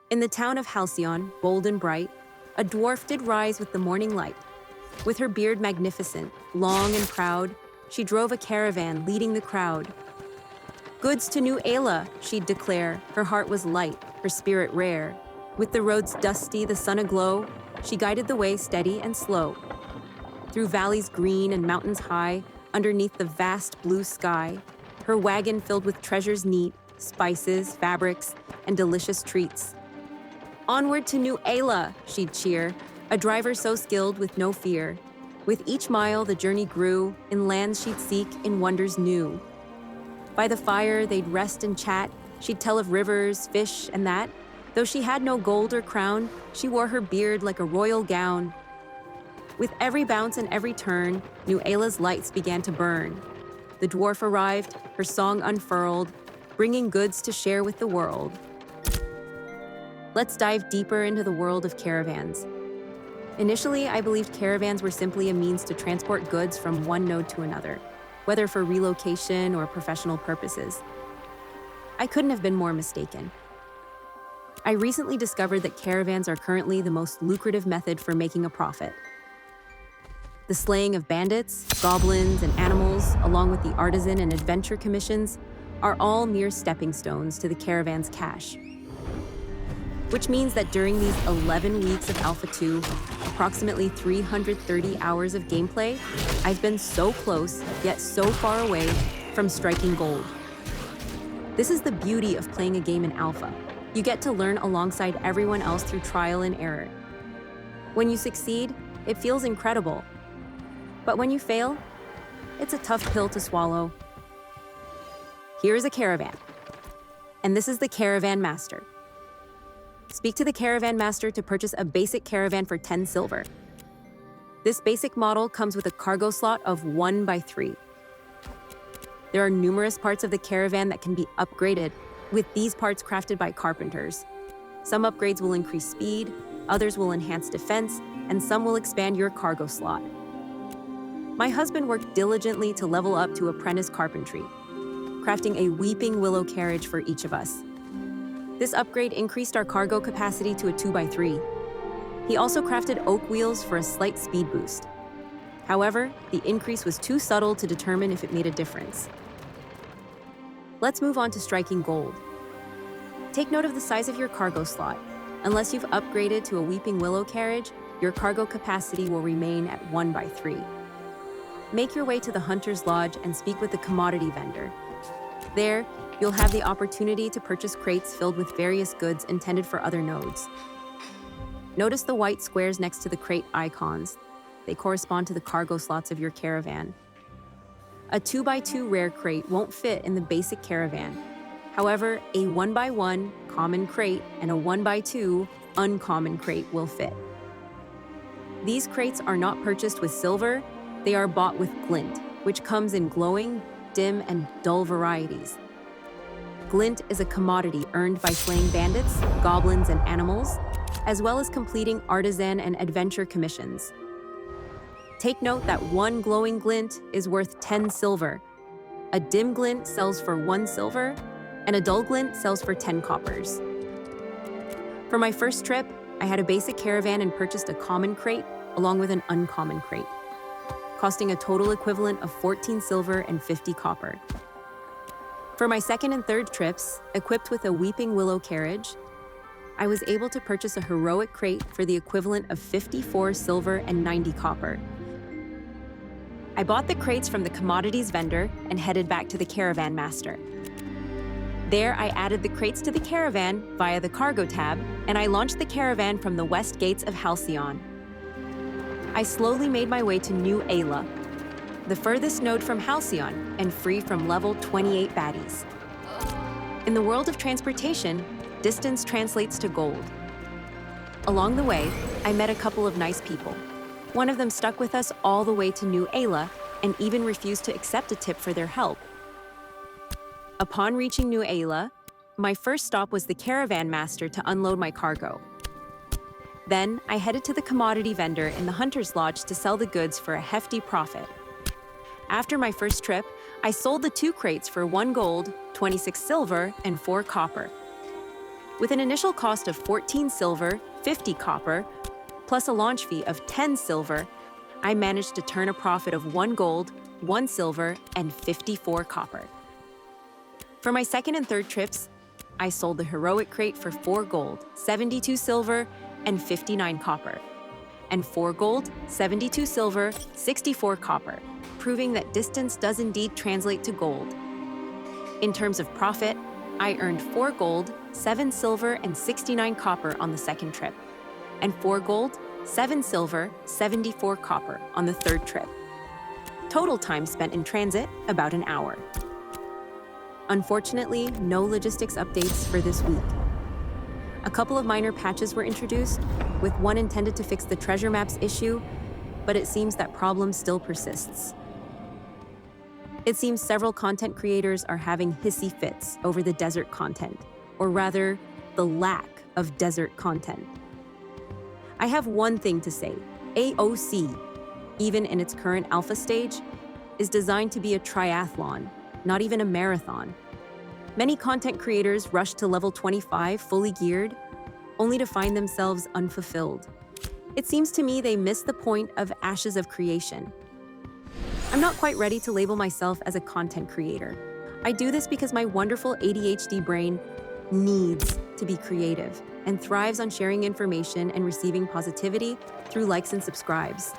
In the town of Halcyon, bold and bright, a dwarf did rise with the morning light. With her beard magnificent, long and proud, she drove a caravan leading the crowd. Goods to New Ayla, she'd declare, her heart was light, her spirit rare. With the roads dusty, the sun aglow, she guided the way steady and slow. Through valleys green and mountains high, underneath the vast blue sky, her wagon filled with treasures neat, spices, fabrics, and delicious treats. Onward to New Ayla, she'd cheer, a driver so skilled with no fear. With each mile the journey grew, in lands she'd seek, in wonders new. By the fire they'd rest and chat, she'd tell of rivers, fish, and that. Though she had no gold or crown, she wore her beard like a royal gown. With every bounce and every turn, New Ayla's lights began to burn. The dwarf arrived, her song unfurled, bringing goods to share with the world. Let's dive deeper into the world of caravans. Initially, I believed caravans were simply a means to transport goods from one node to another, whether for relocation or professional purposes. I couldn't have been more mistaken. I recently discovered that caravans are currently the most lucrative method for making a profit. The slaying of bandits, goblins, and animals, along with the artisan and adventure commissions, are all mere stepping stones to the caravan's cash. Which means that during these 11 weeks of Alpha 2, approximately 330 hours of gameplay, I've been so close, yet so far away from striking gold. This is the beauty of playing a game in Alpha. You get to learn alongside everyone else through trial and error. When you succeed, it feels incredible. But when you fail, it's a tough pill to swallow. Here is a caravan. And this is the Caravan Master. Speak to the Caravan Master to purchase a basic caravan for 10 silver. This basic model comes with a cargo slot of 1x3. There are numerous parts of the caravan that can be upgraded, with these parts crafted by carpenters. Some upgrades will increase speed, others will enhance defense, and some will expand your cargo slot. My husband worked diligently to level up to apprentice carpentry, crafting a weeping willow carriage for each of us. This upgrade increased our cargo capacity to a 2x3. He also crafted oak wheels for a slight speed boost. However, the increase was too subtle to determine if it made a difference. Let's move on to striking gold. Take note of the size of your cargo slot. Unless you've upgraded to a weeping willow carriage, your cargo capacity will remain at 1x3. Make your way to the Hunter's Lodge and speak with the commodity vendor. There, you'll have the opportunity to purchase crates filled with various goods intended for other nodes. Notice the white squares next to the crate icons. They correspond to the cargo slots of your caravan. A 2x2 rare crate won't fit in the basic caravan. However, a 1x1 common crate and a 1x2 uncommon crate will fit. These crates are not purchased with silver, they are bought with glint, which comes in glowing, dim, and dull varieties. Glint is a commodity earned by slaying bandits, goblins, and animals, as well as completing artisan and adventure commissions. Take note that one glowing glint is worth 10 silver. A dim glint sells for 1 silver, and a dull glint sells for 10 coppers. For my first trip, I had a basic caravan and purchased a common crate along with an uncommon crate, costing a total equivalent of 14 silver and 50 copper. For my second and third trips, equipped with a weeping willow carriage, I was able to purchase a heroic crate for the equivalent of 54 silver and 90 copper. I bought the crates from the commodities vendor and headed back to the Caravan Master. There, I added the crates to the caravan via the cargo tab, and I launched the caravan from the west gates of Halcyon. I slowly made my way to New Ayla, the furthest node from Halcyon and free from level 28 baddies. In the world of transportation, distance translates to gold. Along the way, I met a couple of nice people. One of them stuck with us all the way to New Ayla and even refused to accept a tip for their help. Upon reaching New Ayla, my first stop was the Caravan Master to unload my cargo. Then, I headed to the commodity vendor in the Hunter's Lodge to sell the goods for a hefty profit. After my first trip, I sold the 2 crates for 1 gold, 26 silver, and 4 copper. With an initial cost of 14 silver, 50 copper, plus a launch fee of 10 silver, I managed to turn a profit of 1 gold, 1 silver, and 54 copper. For my second and third trips, I sold the heroic crate for 4 gold, 72 silver, and 59 copper, and 4 gold, 72 silver, 64 copper, proving that distance does indeed translate to gold. In terms of profit, I earned 4 gold, 7 silver, and 69 copper on the second trip, and 4 gold, 7 silver, 74 copper on the third trip. Total time spent in transit, about an hour. Unfortunately, no logistics updates for this week. A couple of minor patches were introduced, with one intended to fix the treasure maps issue, but it seems that problem still persists. It seems several content creators are having hissy fits over the desert content, or rather, the lack of desert content. I have one thing to say. AOC, even in its current alpha stage, is designed to be a triathlon, not even a marathon. Many content creators rush to level 25 fully geared, only to find themselves unfulfilled. It seems to me they miss the point of Ashes of Creation. I'm not quite ready to label myself as a content creator. I do this because my wonderful ADHD brain needs to be creative and thrives on sharing information and receiving positivity through likes and subscribes.